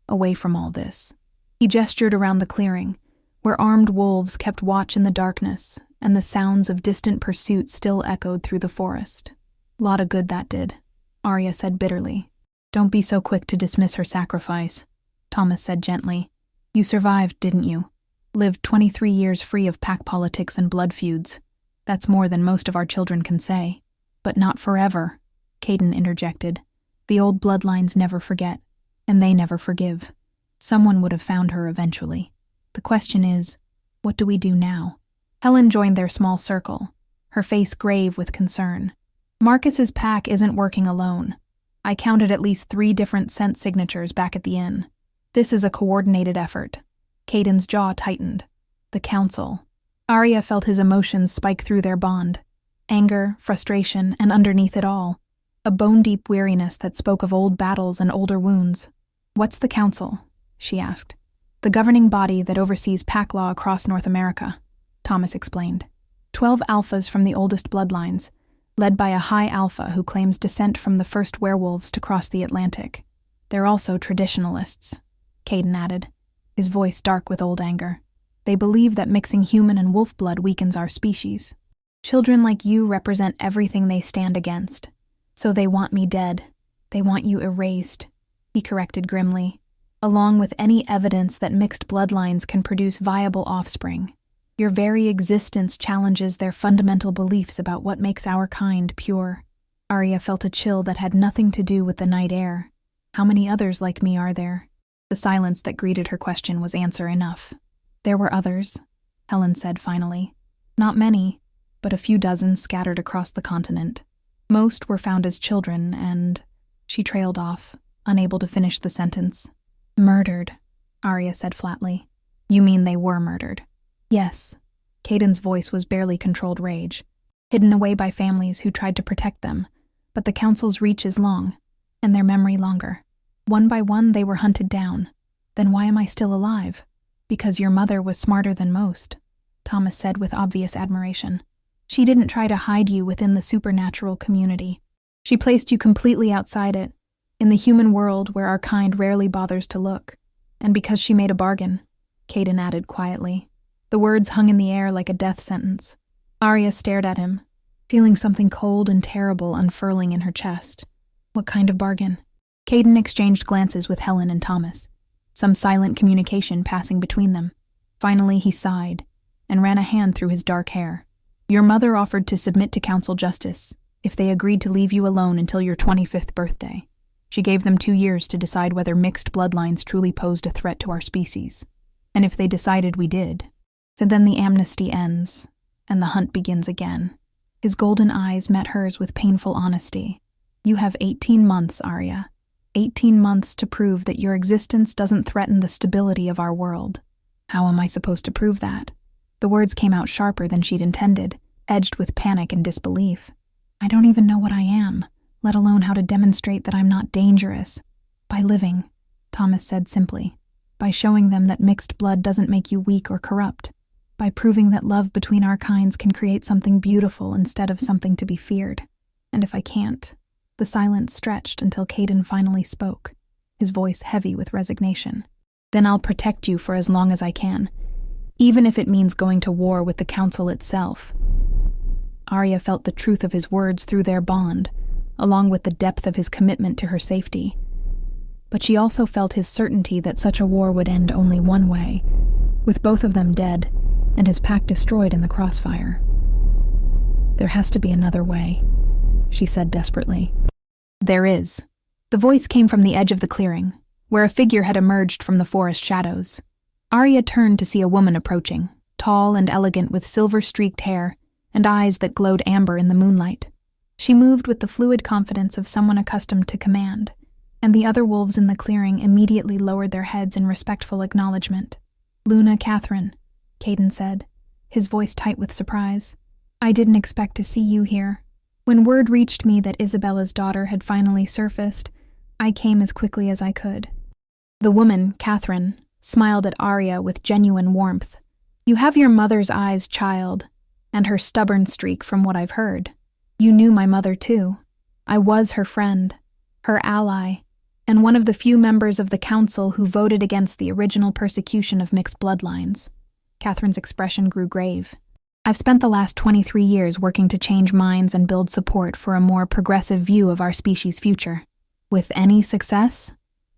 S1: away from all this. He gestured around the clearing, where armed wolves kept watch in the darkness, and the sounds of distant pursuit still echoed through the forest. Lot of good that did, Arya said bitterly. Don't be so quick to dismiss her sacrifice, Thomas said gently. You survived, didn't you? Lived 23 years free of pack politics and blood feuds. That's more than most of our children can say. But not forever, Caden interjected. The old bloodlines never forget, and they never forgive. Someone would have found her eventually. The question is, what do we do now? Helen joined their small circle, her face grave with concern. Marcus's pack isn't working alone. I counted at least 3 different scent signatures back at the inn. This is a coordinated effort. Caden's jaw tightened. The council. Arya felt his emotions spike through their bond. Anger, frustration, and underneath it all, a bone-deep weariness that spoke of old battles and older wounds. What's the council? She asked. The governing body that oversees pack law across North America, Thomas explained. 12 alphas from the oldest bloodlines, led by a high alpha who claims descent from the first werewolves to cross the Atlantic. They're also traditionalists, Caden added, his voice dark with old anger. They believe that mixing human and wolf blood weakens our species. Children like you represent everything they stand against. So they want me dead. They want you erased, he corrected grimly, along with any evidence that mixed bloodlines can produce viable offspring. Your very existence challenges their fundamental beliefs about what makes our kind pure. Arya felt a chill that had nothing to do with the night air. How many others like me are there? The silence that greeted her question was answer enough. There were others, Helen said finally. Not many, but a few dozen scattered across the continent. Most were found as children and... She trailed off, unable to finish the sentence. Murdered, Arya said flatly. You mean they were murdered? Yes. Caden's voice was barely controlled rage. Hidden away by families who tried to protect them, but the council's reach is long, and their memory longer. One by one they were hunted down. Then why am I still alive? Because your mother was smarter than most, Thomas said with obvious admiration. She didn't try to hide you within the supernatural community. She placed you completely outside it, in the human world where our kind rarely bothers to look. And because she made a bargain, Caden added quietly. The words hung in the air like a death sentence. Arya stared at him, feeling something cold and terrible unfurling in her chest. What kind of bargain? Caden exchanged glances with Helen and Thomas, some silent communication passing between them. Finally he sighed, and ran a hand through his dark hair. Your mother offered to submit to council justice if they agreed to leave you alone until your 25th birthday. She gave them 2 years to decide whether mixed bloodlines truly posed a threat to our species. And if they decided we did, so then the amnesty ends, and the hunt begins again. His golden eyes met hers with painful honesty. You have 18 months, Arya. 18 months to prove that your existence doesn't threaten the stability of our world. How am I supposed to prove that? The words came out sharper than she'd intended, edged with panic and disbelief. I don't even know what I am, let alone how to demonstrate that I'm not dangerous. By living, Thomas said simply. By showing them that mixed blood doesn't make you weak or corrupt. By proving that love between our kinds can create something beautiful instead of something to be feared. And if I can't... The silence stretched until Caden finally spoke, his voice heavy with resignation. Then I'll protect you for as long as I can, even if it means going to war with the council itself. Arya felt the truth of his words through their bond, along with the depth of his commitment to her safety. But she also felt his certainty that such a war would end only one way, with both of them dead and his pack destroyed in the crossfire. "There has to be another way," she said desperately. "There is." The voice came from the edge of the clearing, where a figure had emerged from the forest shadows. Arya turned to see a woman approaching, tall and elegant with silver-streaked hair and eyes that glowed amber in the moonlight. She moved with the fluid confidence of someone accustomed to command, and the other wolves in the clearing immediately lowered their heads in respectful acknowledgement. "Luna Catherine," Caden said, his voice tight with surprise. "I didn't expect to see you here. When word reached me that Isabella's daughter had finally surfaced, I came as quickly as I could." The woman, Catherine, smiled at Arya with genuine warmth. "You have your mother's eyes, child, and her stubborn streak from what I've heard. You knew my mother too. I was her friend, her ally, and one of the few members of the council who voted against the original persecution of mixed bloodlines." Catherine's expression grew grave. "I've spent the last 23 years working to change minds and build support for a more progressive view of our species' future." "With any success?"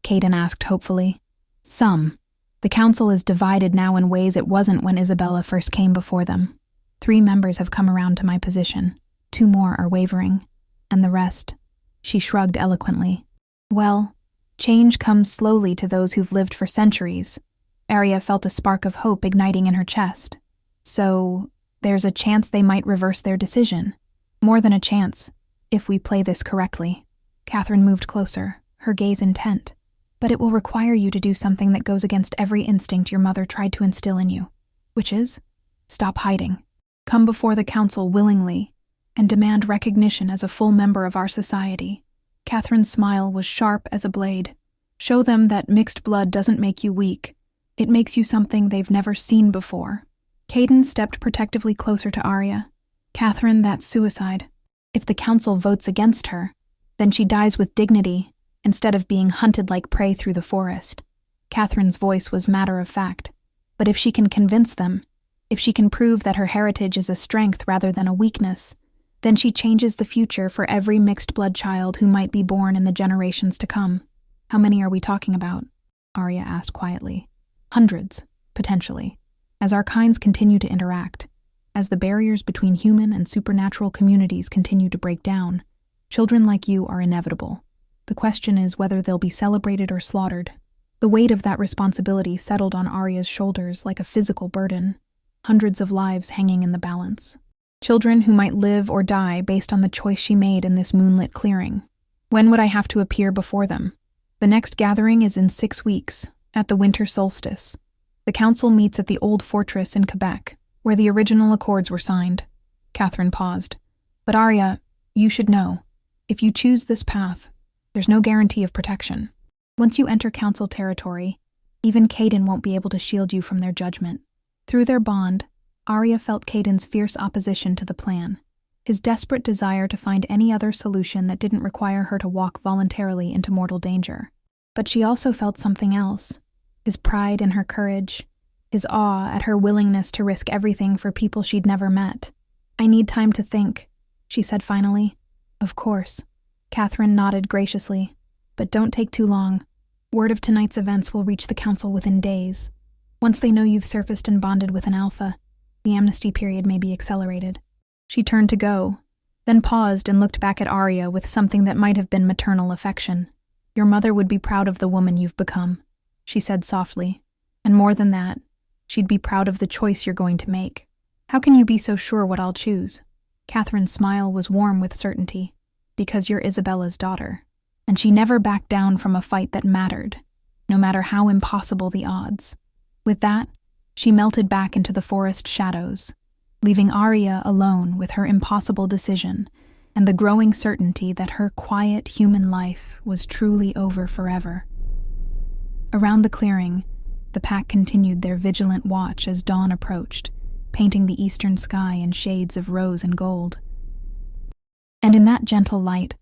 S1: Caden asked hopefully. "Some. The council is divided now in ways it wasn't when Isabella first came before them. 3 members have come around to my position. 2 more are wavering. And the rest," she shrugged eloquently. "Well, change comes slowly to those who've lived for centuries." Arya felt a spark of hope igniting in her chest. "So, there's a chance they might reverse their decision." "More than a chance, if we play this correctly." Catherine moved closer, her gaze intent. "But it will require you to do something that goes against every instinct your mother tried to instill in you. Which is, stop hiding. Come before the council willingly, and demand recognition as a full member of our society." Catherine's smile was sharp as a blade. "Show them that mixed blood doesn't make you weak. It makes you something they've never seen before." Caden stepped protectively closer to Arya. "Catherine, that's suicide. If the council votes against her, then she dies with dignity, instead of being hunted like prey through the forest." Catherine's voice was matter of fact. "But if she can convince them, if she can prove that her heritage is a strength rather than a weakness, then she changes the future for every mixed-blood child who might be born in the generations to come." "How many are we talking about?" Arya asked quietly. "Hundreds, potentially. As our kinds continue to interact, as the barriers between human and supernatural communities continue to break down, children like you are inevitable. The question is whether they'll be celebrated or slaughtered." The weight of that responsibility settled on Arya's shoulders like a physical burden, hundreds of lives hanging in the balance. Children who might live or die based on the choice she made in this moonlit clearing. When would I have to appear before them? The next gathering is in 6 weeks, at the winter solstice. The council meets at the old fortress in Quebec, where the original accords were signed. Catherine paused. "But Arya, you should know. If you choose this path, there's no guarantee of protection. Once you enter council territory, even Caden won't be able to shield you from their judgment." Through their bond, Arya felt Caden's fierce opposition to the plan, his desperate desire to find any other solution that didn't require her to walk voluntarily into mortal danger. But she also felt something else, his pride in her courage, his awe at her willingness to risk everything for people she'd never met. "I need time to think," she said finally. "Of course." Catherine nodded graciously. "But don't take too long. Word of tonight's events will reach the council within days. Once they know you've surfaced and bonded with an alpha, the amnesty period may be accelerated." She turned to go, then paused and looked back at Arya with something that might have been maternal affection. "Your mother would be proud of the woman you've become," she said softly. "And more than that, she'd be proud of the choice you're going to make." "How can you be so sure what I'll choose?" Catherine's smile was warm with certainty. "Because you're Isabella's daughter, and she never backed down from a fight that mattered, no matter how impossible the odds." With that, she melted back into the forest shadows, leaving Arya alone with her impossible decision and the growing certainty that her quiet human life was truly over forever. Around the clearing, the pack continued their vigilant watch as dawn approached, painting the eastern sky in shades of rose and gold. And in that gentle light,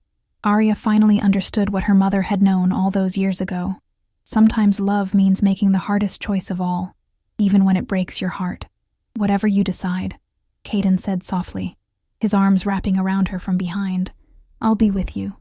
S1: Arya finally understood what her mother had known all those years ago. Sometimes love means making the hardest choice of all, even when it breaks your heart. "Whatever you decide," Caden said softly, his arms wrapping around her from behind. "I'll be with you.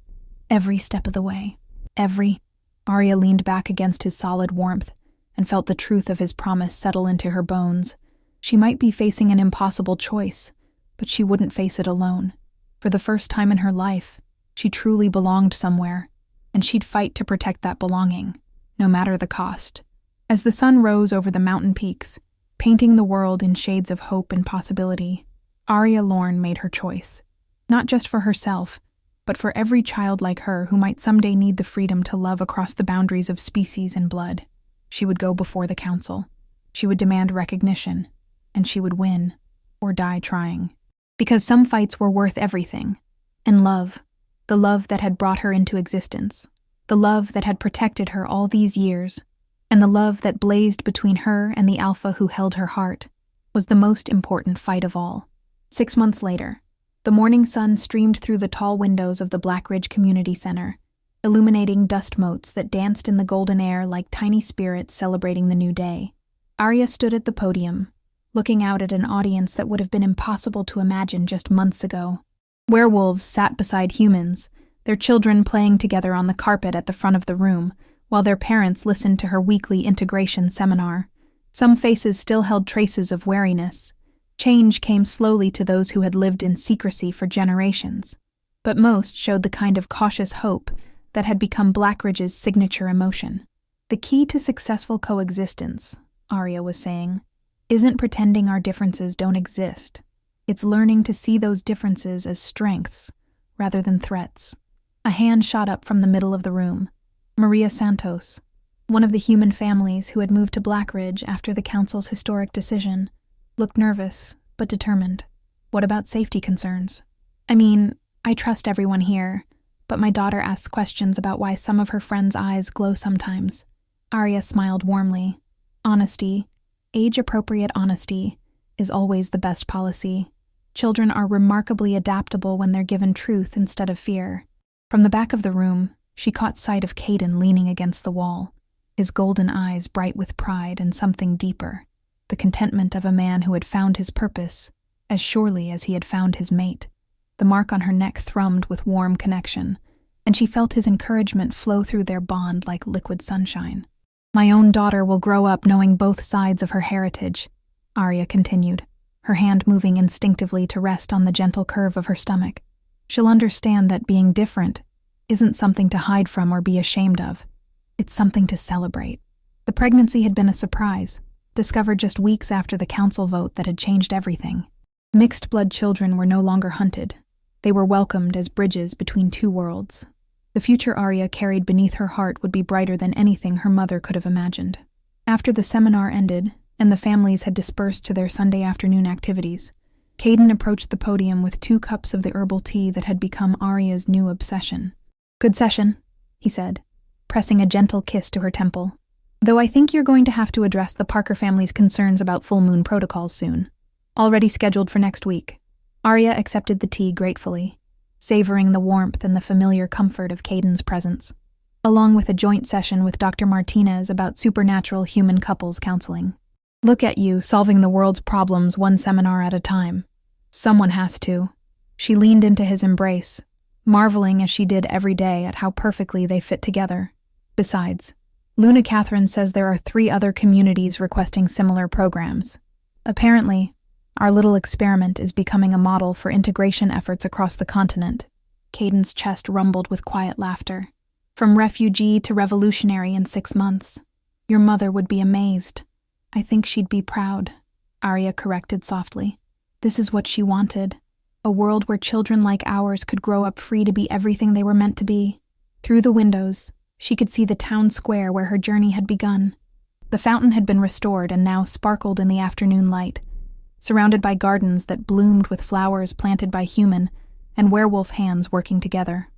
S1: Every step of the way. Every—" Arya leaned back against his solid warmth and felt the truth of his promise settle into her bones. She might be facing an impossible choice, but she wouldn't face it alone. For the first time in her life, she truly belonged somewhere, and she'd fight to protect that belonging, no matter the cost. As the sun rose over the mountain peaks, painting the world in shades of hope and possibility, Arya Lorne made her choice. Not just for herself, but for every child like her who might someday need the freedom to love across the boundaries of species and blood. She would go before the council. She would demand recognition, and she would win, or die trying. Because some fights were worth everything. And love, the love that had brought her into existence, the love that had protected her all these years, and the love that blazed between her and the alpha who held her heart, was the most important fight of all. 6 months later, the morning sun streamed through the tall windows of the Blackridge Community Center, illuminating dust motes that danced in the golden air like tiny spirits celebrating the new day. Arya stood at the podium, looking out at an audience that would have been impossible to imagine just months ago. Werewolves sat beside humans, their children playing together on the carpet at the front of the room, while their parents listened to her weekly integration seminar. Some faces still held traces of wariness. Change came slowly to those who had lived in secrecy for generations, but most showed the kind of cautious hope that had become Blackridge's signature emotion. The key to successful coexistence, Arya was saying, isn't pretending our differences don't exist. It's learning to see those differences as strengths rather than threats. A hand shot up from the middle of the room. Maria Santos, one of the human families who had moved to Blackridge after the council's historic decision, looked nervous but determined. "What about safety concerns? I mean, I trust everyone here, but my daughter asks questions about why some of her friends' eyes glow sometimes." Arya smiled warmly. Honesty, age-appropriate honesty, is always the best policy. Children are remarkably adaptable when they're given truth instead of fear. From the back of the room, she caught sight of Caden leaning against the wall, his golden eyes bright with pride and something deeper, the contentment of a man who had found his purpose as surely as he had found his mate. The mark on her neck thrummed with warm connection, and she felt his encouragement flow through their bond like liquid sunshine. "My own daughter will grow up knowing both sides of her heritage," Arya continued, her hand moving instinctively to rest on the gentle curve of her stomach. "She'll understand that being different isn't something to hide from or be ashamed of. It's something to celebrate." The pregnancy had been a surprise, discovered just weeks after the council vote that had changed everything. Mixed-blood children were no longer hunted. They were welcomed as bridges between two worlds. The future Arya carried beneath her heart would be brighter than anything her mother could have imagined. After the seminar ended, and the families had dispersed to their Sunday afternoon activities, Caden approached the podium with 2 cups of the herbal tea that had become Arya's new obsession. "Good session," he said, pressing a gentle kiss to her temple. "Though I think you're going to have to address the Parker family's concerns about full moon protocols soon. Already scheduled for next week." Arya accepted the tea gratefully, savoring the warmth and the familiar comfort of Caden's presence, along with a joint session with Dr. Martinez about supernatural human couples counseling. "Look at you, solving the world's problems one seminar at a time. Someone has to." She leaned into his embrace, marveling as she did every day at how perfectly they fit together. Besides, Luna Catherine says there are 3 other communities requesting similar programs. Apparently, our little experiment is becoming a model for integration efforts across the continent. Caden's chest rumbled with quiet laughter. "From refugee to revolutionary in 6 months. Your mother would be amazed." "I think she'd be proud," Arya corrected softly. "This is what she wanted. A world where children like ours could grow up free to be everything they were meant to be." Through the windows, she could see the town square where her journey had begun. The fountain had been restored and now sparkled in the afternoon light, surrounded by gardens that bloomed with flowers planted by human and werewolf hands working together.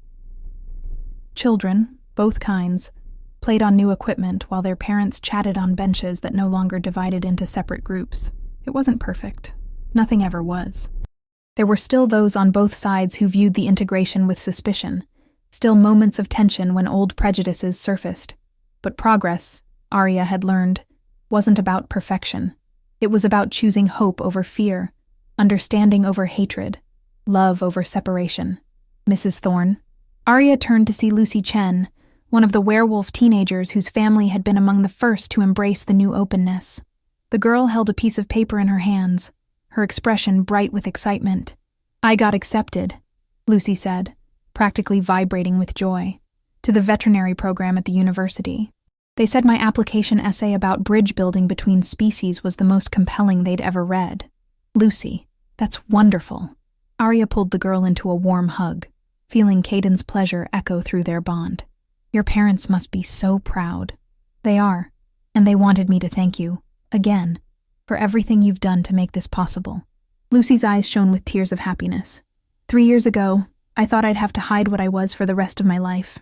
S1: Children, both kinds, played on new equipment while their parents chatted on benches that no longer divided into separate groups. It wasn't perfect. Nothing ever was. There were still those on both sides who viewed the integration with suspicion, still moments of tension when old prejudices surfaced. But progress, Arya had learned, wasn't about perfection. It was about choosing hope over fear, understanding over hatred, Love over separation. Mrs. Thorne. Arya turned to see Lucy Chen, one of the werewolf teenagers whose family had been among the first to embrace the new openness. The girl held a piece of paper in her hands, her expression bright with excitement. "I got accepted," Lucy said, practically vibrating with joy, "to the veterinary program at the university. They said my application essay about bridge building between species was the most compelling they'd ever read." "Lucy, that's wonderful." Arya pulled the girl into a warm hug, feeling Caden's pleasure echo through their bond. "Your parents must be so proud." "They are, and they wanted me to thank you, again, for everything you've done to make this possible." Lucy's eyes shone with tears of happiness. 3 years ago, I thought I'd have to hide what I was for the rest of my life.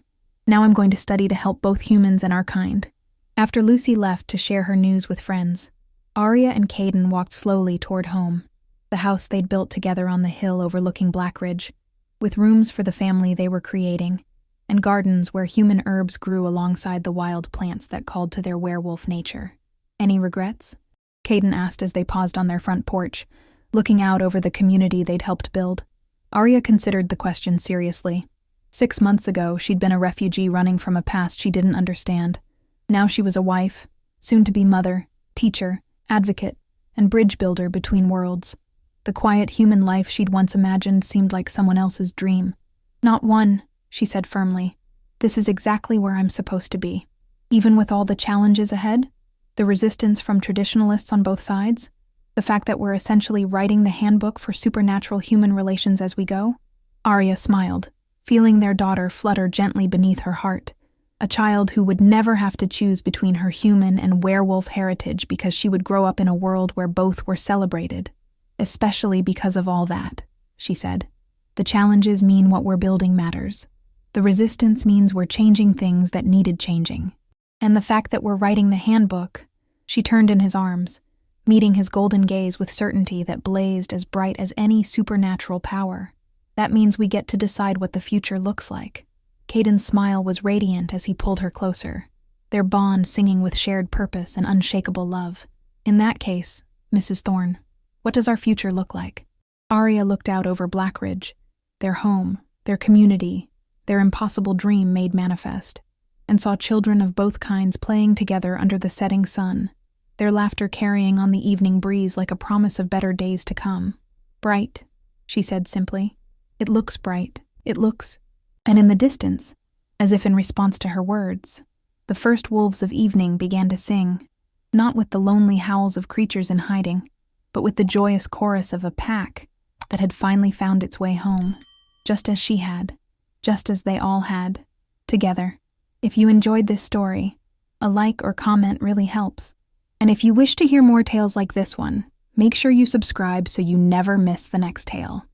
S1: Now I'm going to study to help both humans and our kind. After Lucy left to share her news with friends, Arya and Caden walked slowly toward home, the house they'd built together on the hill overlooking Blackridge, with rooms for the family they were creating, and gardens where human herbs grew alongside the wild plants that called to their werewolf nature. "Any regrets?" Caden asked as they paused on their front porch, looking out over the community they'd helped build. Arya considered the question seriously. 6 months ago, she'd been a refugee running from a past she didn't understand. Now she was a wife, soon-to-be mother, teacher, advocate, and bridge builder between worlds. The quiet human life she'd once imagined seemed like someone else's dream. "Not one," she said firmly. "This is exactly where I'm supposed to be. Even with all the challenges ahead, the resistance from traditionalists on both sides, the fact that we're essentially writing the handbook for supernatural human relations as we go." Arya smiled, feeling their daughter flutter gently beneath her heart, a child who would never have to choose between her human and werewolf heritage because she would grow up in a world where both were celebrated. "Especially because of all that," she said. "The challenges mean what we're building matters. The resistance means we're changing things that needed changing. And the fact that we're writing the handbook," she turned in his arms, meeting his golden gaze with certainty that blazed as bright as any supernatural power. "That means we get to decide what the future looks like." Caden's smile was radiant as he pulled her closer, their bond singing with shared purpose and unshakable love. "In that case, Mrs. Thorne, what does our future look like?" Arya looked out over Blackridge, their home, their community, their impossible dream made manifest, and saw children of both kinds playing together under the setting sun, their laughter carrying on the evening breeze like a promise of better days to come. "Bright," she said simply. "It looks bright. It looks—" And in the distance, as if in response to her words, the first wolves of evening began to sing, not with the lonely howls of creatures in hiding, but with the joyous chorus of a pack that had finally found its way home, just as she had, just as they all had, together. If you enjoyed this story, a like or comment really helps. And if you wish to hear more tales like this one, make sure you subscribe so you never miss the next tale.